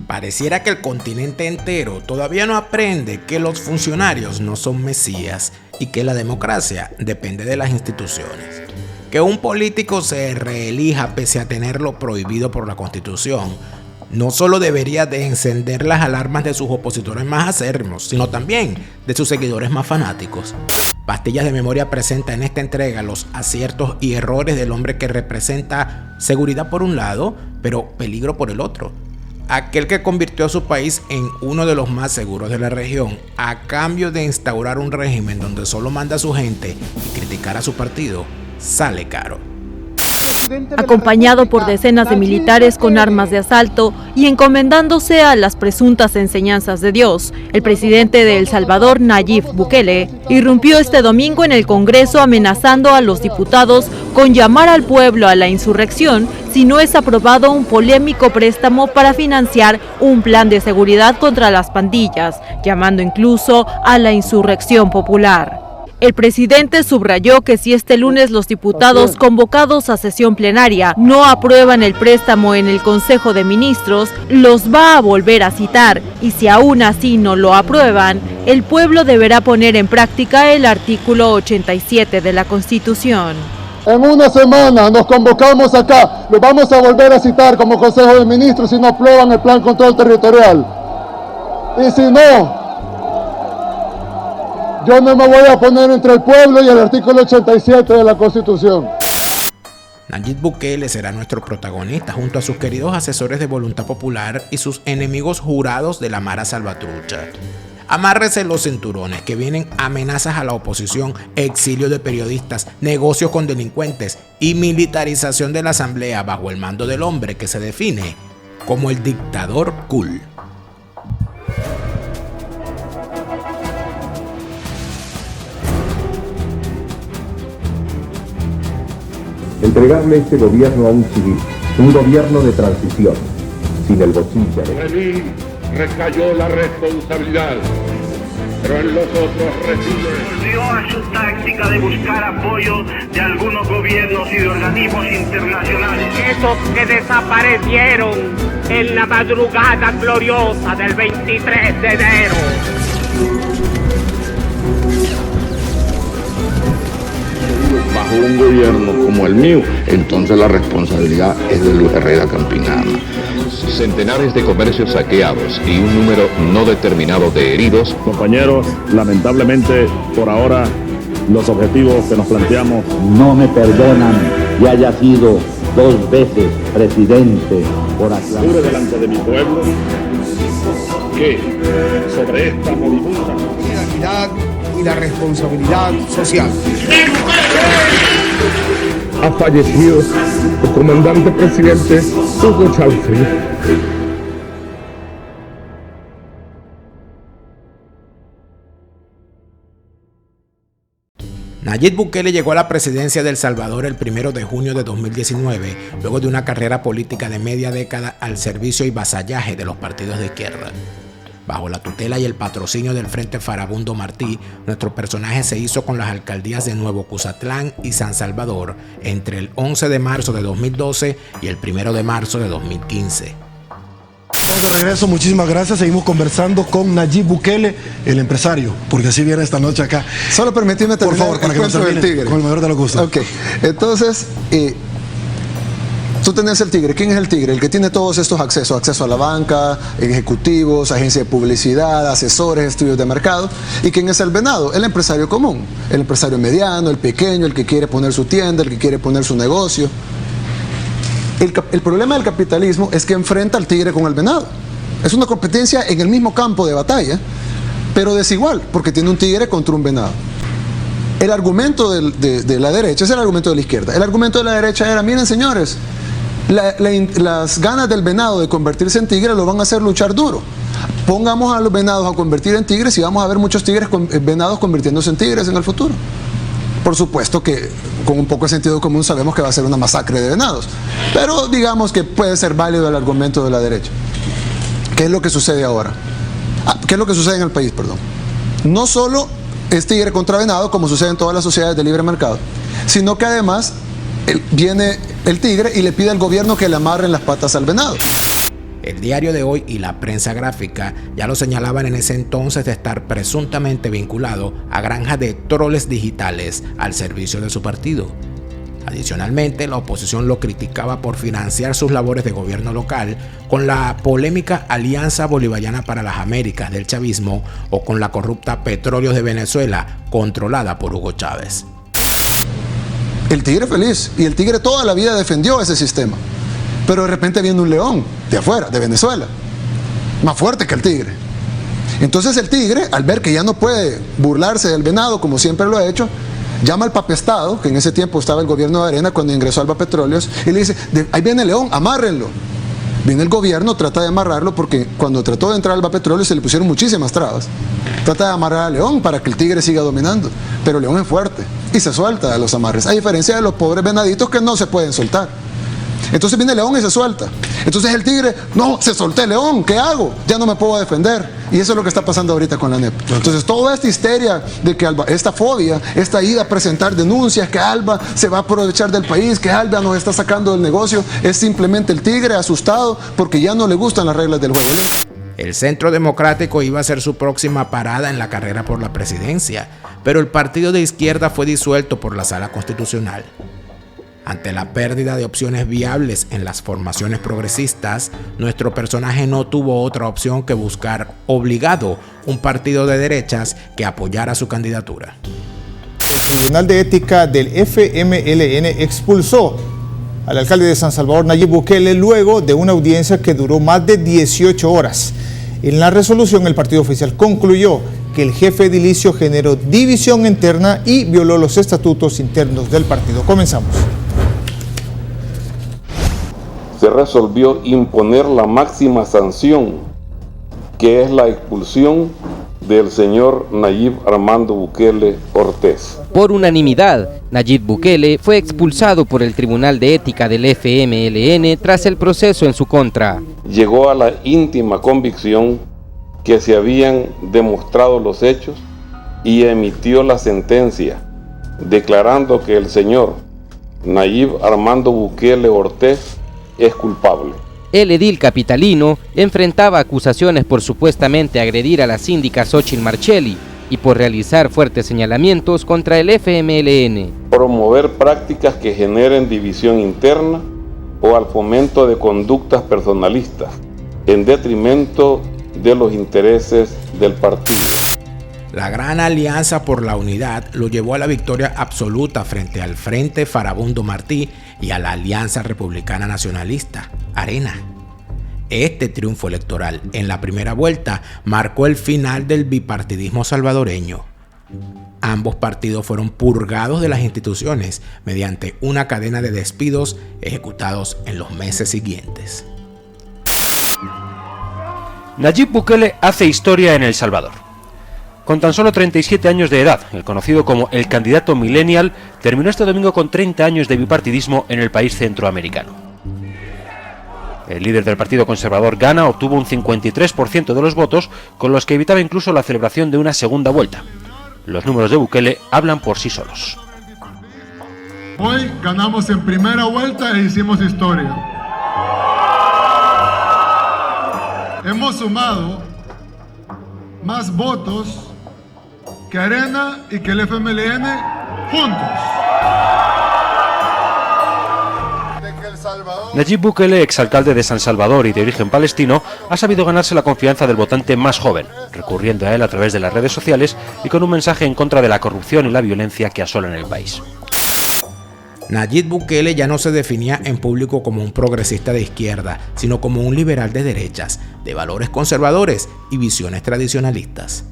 Pareciera que el continente entero todavía no aprende que los funcionarios no son mesías y que la democracia depende de las instituciones. Que un político se reelija pese a tenerlo prohibido por la Constitución no solo debería de encender las alarmas de sus opositores más acérrimos, sino también de sus seguidores más fanáticos. Pastillas de Memoria presenta en esta entrega los aciertos y errores del hombre que representa seguridad por un lado, pero peligro por el otro. Aquel que convirtió a su país en uno de los más seguros de la región a cambio de instaurar un régimen donde solo manda a su gente y criticar a su partido, sale caro. Acompañado por decenas de militares con armas de asalto y encomendándose a las presuntas enseñanzas de Dios, el presidente de El Salvador, Nayib Bukele, irrumpió este domingo en el Congreso amenazando a los diputados con llamar al pueblo a la insurrección si no es aprobado un polémico préstamo para financiar un plan de seguridad contra las pandillas, llamando incluso a la insurrección popular. El presidente subrayó que si este lunes los diputados convocados a sesión plenaria no aprueban el préstamo en el Consejo de Ministros, los va a volver a citar y si aún así no lo aprueban, el pueblo deberá poner en práctica el artículo 87 de la Constitución. En una semana nos convocamos acá, los vamos a volver a citar como Consejo de Ministros si no aprueban el Plan Control Territorial. Y si no, yo no me voy a poner entre el pueblo y el artículo 87 de la Constitución. Nayib Bukele será nuestro protagonista junto a sus queridos asesores de Voluntad Popular y sus enemigos jurados de la Mara Salvatrucha. Amárrese los cinturones que vienen amenazas a la oposición, exilio de periodistas, negocios con delincuentes y militarización de la asamblea bajo el mando del hombre que se define como el dictador cool. Entregarle este gobierno a un civil, un gobierno de transición, sin el bochinche. Sobre mí recayó la responsabilidad, pero en los otros recibe. Volvió a su táctica de buscar apoyo de algunos gobiernos y de organismos internacionales. Esos que desaparecieron en la madrugada gloriosa del 23 de enero. Bajo un gobierno como el mío, entonces la responsabilidad es de Luis Herrera Campinana. Centenares de comercios saqueados y un número no determinado de heridos. Compañeros, lamentablemente por ahora los objetivos que nos planteamos no me perdonan y haya sido 2 veces presidente por aclarar. Juro delante de mi pueblo que sobre esta moribunda solidaridad y la responsabilidad social. Ha fallecido el comandante presidente Hugo Chávez. Nayib Bukele llegó a la presidencia de El Salvador el 1 de junio de 2019, luego de una carrera política de media década al servicio y vasallaje de los partidos de izquierda. Bajo la tutela y el patrocinio del Frente Farabundo Martí, nuestro personaje se hizo con las alcaldías de Nuevo Cuzatlán y San Salvador entre el 11 de marzo de 2012 y el 1 de marzo de 2015. Estamos de regreso, muchísimas gracias. Seguimos conversando con Nayib Bukele, el empresario, porque así viene esta noche acá. Solo permíteme terminar, por favor, para que no termine con el mayor de los gustos. Ok, entonces, tú tenés el tigre. ¿Quién es el tigre? El que tiene todos estos accesos. Acceso a la banca, ejecutivos, agencia de publicidad, asesores, estudios de mercado. ¿Y quién es el venado? El empresario común. El empresario mediano, el pequeño, el que quiere poner su tienda, el que quiere poner su negocio. El problema del capitalismo es que enfrenta al tigre con el venado. Es una competencia en el mismo campo de batalla, pero desigual, porque tiene un tigre contra un venado. El argumento de la derecha es el argumento de la izquierda. El argumento de la derecha era, miren señores, las ganas del venado de convertirse en tigre lo van a hacer luchar duro. Pongamos a los venados a convertir en tigres y vamos a ver muchos venados convirtiéndose en tigres en el futuro. Por supuesto que con un poco de sentido común sabemos que va a ser una masacre de venados, pero digamos que puede ser válido el argumento de la derecha. ¿Qué es lo que sucede ahora? ¿Qué es lo que sucede en el país, perdón? No solo es tigre contra venado, como sucede en todas las sociedades de libre mercado, sino que además viene el tigre y le pide al gobierno que le amarren las patas al venado. El Diario de Hoy y la prensa gráfica ya lo señalaban en ese entonces de estar presuntamente vinculado a granjas de troles digitales al servicio de su partido. Adicionalmente, la oposición lo criticaba por financiar sus labores de gobierno local con la polémica Alianza Bolivariana para las Américas del chavismo o con la corrupta Petróleos de Venezuela, controlada por Hugo Chávez. El tigre feliz, y el tigre toda la vida defendió ese sistema. Pero de repente viene un león de afuera, de Venezuela, más fuerte que el tigre. Entonces el tigre, al ver que ya no puede burlarse del venado como siempre lo ha hecho, llama al papestado, que en ese tiempo estaba el gobierno de Arena cuando ingresó Alba Petróleos, y le dice, ahí viene el león, amárrenlo. Viene el gobierno, trata de amarrarlo, porque cuando trató de entrar Alba Petróleos se le pusieron muchísimas trabas. Trata de amarrar al león para que el tigre siga dominando, pero el león es fuerte y se suelta de los amarres, a diferencia de los pobres venaditos que no se pueden soltar. Entonces viene el león y se suelta. Entonces el tigre, no, se solté el león, ¿qué hago? Ya no me puedo defender. Y eso es lo que está pasando ahorita con la NEP. Entonces toda esta histeria de que Alba, esta fobia, esta ida a presentar denuncias, que Alba se va a aprovechar del país, que Alba nos está sacando del negocio, es simplemente el tigre asustado porque ya no le gustan las reglas del juego. El Centro Democrático iba a ser su próxima parada en la carrera por la presidencia, pero el partido de izquierda fue disuelto por la Sala Constitucional. Ante la pérdida de opciones viables en las formaciones progresistas, nuestro personaje no tuvo otra opción que buscar obligado un partido de derechas que apoyara su candidatura. El Tribunal de Ética del FMLN expulsó al alcalde de San Salvador, Nayib Bukele, luego de una audiencia que duró más de 18 horas. En la resolución, el partido oficial concluyó que el jefe edilicio generó división interna y violó los estatutos internos del partido. Comenzamos. Se resolvió imponer la máxima sanción, que es la expulsión del señor Nayib Armando Bukele Ortez. Por unanimidad, Nayib Bukele fue expulsado por el Tribunal de Ética del FMLN tras el proceso en su contra. Llegó a la íntima convicción que se habían demostrado los hechos y emitió la sentencia, declarando que el señor Nayib Armando Bukele Ortez es culpable. El edil capitalino enfrentaba acusaciones por supuestamente agredir a la síndica Xochitl Marchelli y por realizar fuertes señalamientos contra el FMLN. Promover prácticas que generen división interna o al fomento de conductas personalistas en detrimento de los intereses del partido. La gran alianza por la unidad lo llevó a la victoria absoluta frente al Frente Farabundo Martí y a la Alianza Republicana Nacionalista, Arena. Este triunfo electoral en la primera vuelta marcó el final del bipartidismo salvadoreño. Ambos partidos fueron purgados de las instituciones mediante una cadena de despidos ejecutados en los meses siguientes. Nayib Bukele hace historia en El Salvador. Con tan solo 37 años de edad, el conocido como el candidato millennial terminó este domingo con 30 años de bipartidismo en el país centroamericano. El líder del Partido Conservador Gana obtuvo un 53% de los votos, con los que evitaba incluso la celebración de una segunda vuelta. Los números de Bukele hablan por sí solos. Hoy ganamos en primera vuelta e hicimos historia. Hemos sumado más votos que Arena y que el FMLN juntos. Nayib Bukele, exalcalde de San Salvador y de origen palestino, ha sabido ganarse la confianza del votante más joven, recurriendo a él a través de las redes sociales y con un mensaje en contra de la corrupción y la violencia que asolan el país. Nayib Bukele ya no se definía en público como un progresista de izquierda, sino como un liberal de derechas, de valores conservadores y visiones tradicionalistas.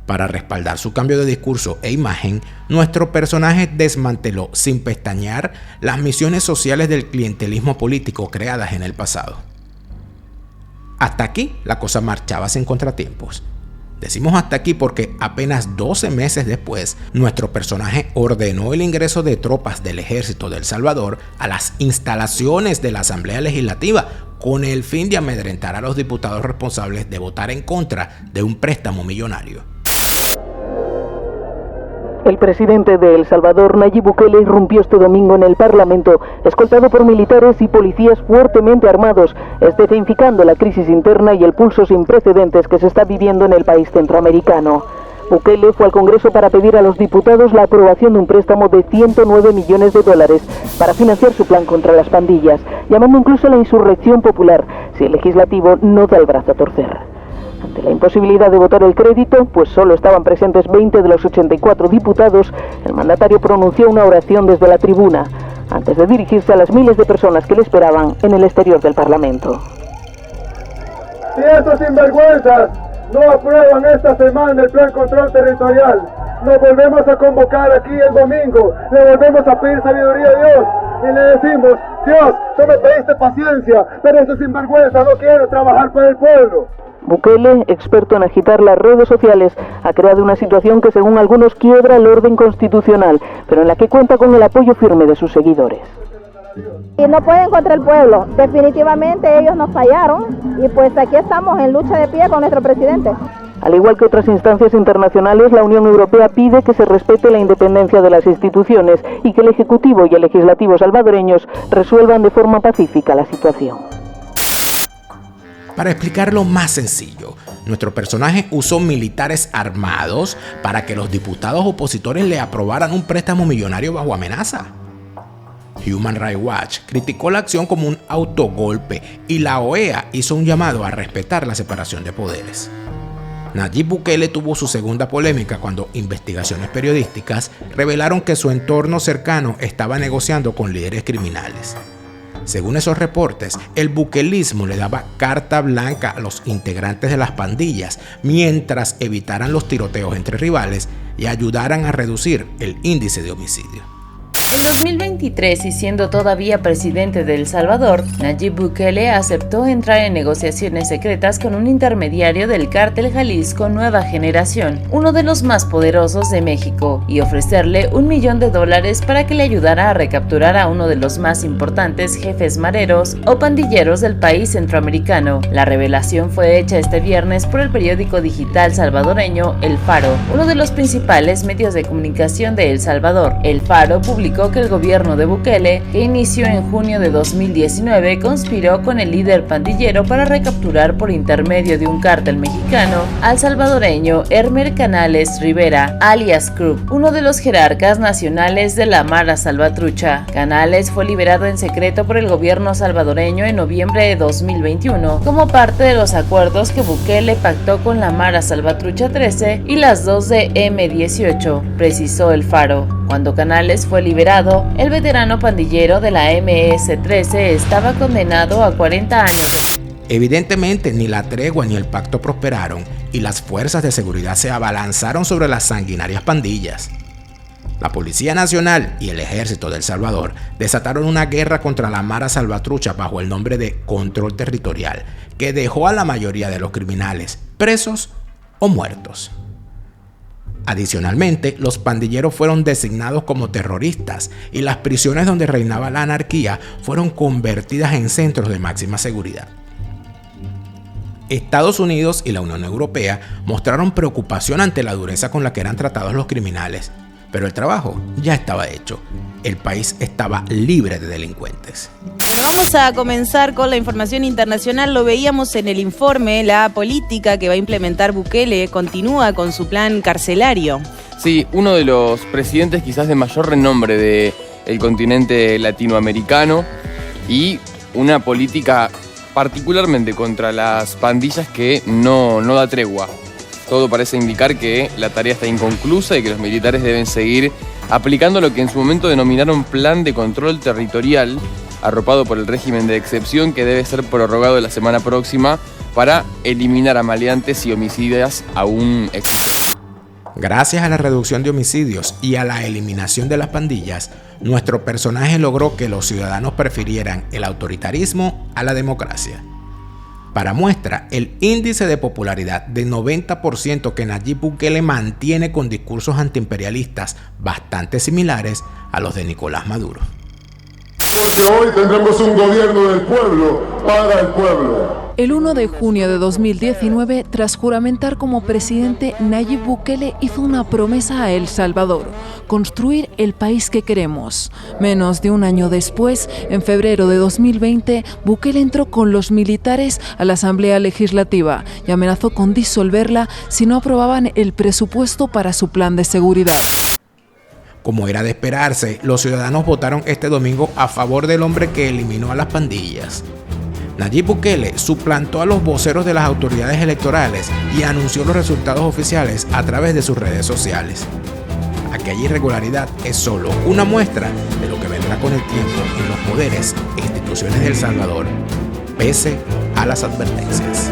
Para respaldar su cambio de discurso e imagen, nuestro personaje desmanteló sin pestañear las misiones sociales del clientelismo político creadas en el pasado. Hasta aquí la cosa marchaba sin contratiempos. Decimos hasta aquí porque apenas 12 meses después, nuestro personaje ordenó el ingreso de tropas del ejército de El Salvador a las instalaciones de la Asamblea Legislativa con el fin de amedrentar a los diputados responsables de votar en contra de un préstamo millonario. El presidente de El Salvador, Nayib Bukele, irrumpió este domingo en el Parlamento, escoltado por militares y policías fuertemente armados, escenificando la crisis interna y el pulso sin precedentes que se está viviendo en el país centroamericano. Bukele fue al Congreso para pedir a los diputados la aprobación de un préstamo de $109 millones para financiar su plan contra las pandillas, llamando incluso a la insurrección popular si el legislativo no da el brazo a torcer. Ante la imposibilidad de votar el crédito, pues solo estaban presentes 20 de los 84 diputados, el mandatario pronunció una oración desde la tribuna, antes de dirigirse a las miles de personas que le esperaban en el exterior del Parlamento. Si estos sinvergüenzas no aprueban esta semana el plan control territorial, nos volvemos a convocar aquí el domingo, le volvemos a pedir sabiduría a Dios y le decimos: Dios, tú me pediste paciencia, pero estos sinvergüenzas no quieren trabajar por el pueblo. Bukele, experto en agitar las redes sociales, ha creado una situación que según algunos quiebra el orden constitucional, pero en la que cuenta con el apoyo firme de sus seguidores. Y no pueden contra el pueblo, definitivamente ellos nos fallaron y pues aquí estamos en lucha de pie con nuestro presidente. Al igual que otras instancias internacionales, la Unión Europea pide que se respete la independencia de las instituciones y que el Ejecutivo y el Legislativo salvadoreños resuelvan de forma pacífica la situación. Para explicarlo más sencillo, nuestro personaje usó militares armados para que los diputados opositores le aprobaran un préstamo millonario bajo amenaza. Human Rights Watch criticó la acción como un autogolpe y la OEA hizo un llamado a respetar la separación de poderes. Nayib Bukele tuvo su segunda polémica cuando investigaciones periodísticas revelaron que su entorno cercano estaba negociando con líderes criminales. Según esos reportes, el bukelismo le daba carta blanca a los integrantes de las pandillas mientras evitaran los tiroteos entre rivales y ayudaran a reducir el índice de homicidio. En 2023, y siendo todavía presidente de El Salvador, Nayib Bukele aceptó entrar en negociaciones secretas con un intermediario del cártel Jalisco Nueva Generación, uno de los más poderosos de México, y ofrecerle $1 millón para que le ayudara a recapturar a uno de los más importantes jefes mareros o pandilleros del país centroamericano. La revelación fue hecha este viernes por el periódico digital salvadoreño El Faro, uno de los principales medios de comunicación de El Salvador. El Faro publicó que el gobierno de Bukele, que inició en junio de 2019, conspiró con el líder pandillero para recapturar por intermedio de un cártel mexicano al salvadoreño Hermer Canales Rivera, alias Krupp, uno de los jerarcas nacionales de la Mara Salvatrucha. Canales fue liberado en secreto por el gobierno salvadoreño en noviembre de 2021, como parte de los acuerdos que Bukele pactó con la Mara Salvatrucha 13 y las 2 de M18, precisó El Faro. Cuando Canales fue liberado, el veterano pandillero de la MS-13 estaba condenado a 40 años de... Evidentemente, ni la tregua ni el pacto prosperaron y las fuerzas de seguridad se abalanzaron sobre las sanguinarias pandillas. La Policía Nacional y el Ejército de El Salvador desataron una guerra contra la Mara Salvatrucha bajo el nombre de Control Territorial, que dejó a la mayoría de los criminales presos o muertos. Adicionalmente, los pandilleros fueron designados como terroristas y las prisiones donde reinaba la anarquía fueron convertidas en centros de máxima seguridad. Estados Unidos y la Unión Europea mostraron preocupación ante la dureza con la que eran tratados los criminales, pero el trabajo ya estaba hecho. El país estaba libre de delincuentes. Bueno, vamos a comenzar con la información internacional. Lo veíamos en el informe, la política que va a implementar Bukele continúa con su plan carcelario. Sí, uno de los presidentes quizás de mayor renombre del continente latinoamericano y una política particularmente contra las pandillas que no da tregua. Todo parece indicar que la tarea está inconclusa y que los militares deben seguir aplicando lo que en su momento denominaron Plan de Control Territorial, arropado por el régimen de excepción que debe ser prorrogado la semana próxima para eliminar a maleantes y homicidas aún existentes. Gracias a la reducción de homicidios y a la eliminación de las pandillas, nuestro personaje logró que los ciudadanos prefirieran el autoritarismo a la democracia. Para muestra, el índice de popularidad de 90% que Nayib Bukele mantiene con discursos antiimperialistas bastante similares a los de Nicolás Maduro. Porque hoy tendremos un gobierno del pueblo, para el pueblo. El 1 de junio de 2019, tras juramentar como presidente, Nayib Bukele hizo una promesa a El Salvador: construir el país que queremos. Menos de un año después, en febrero de 2020, Bukele entró con los militares a la Asamblea Legislativa y amenazó con disolverla si no aprobaban el presupuesto para su plan de seguridad. Como era de esperarse, los ciudadanos votaron este domingo a favor del hombre que eliminó a las pandillas. Nayib Bukele suplantó a los voceros de las autoridades electorales y anunció los resultados oficiales a través de sus redes sociales. Aquella irregularidad es solo una muestra de lo que vendrá con el tiempo en los poderes e instituciones de El Salvador, pese a las advertencias.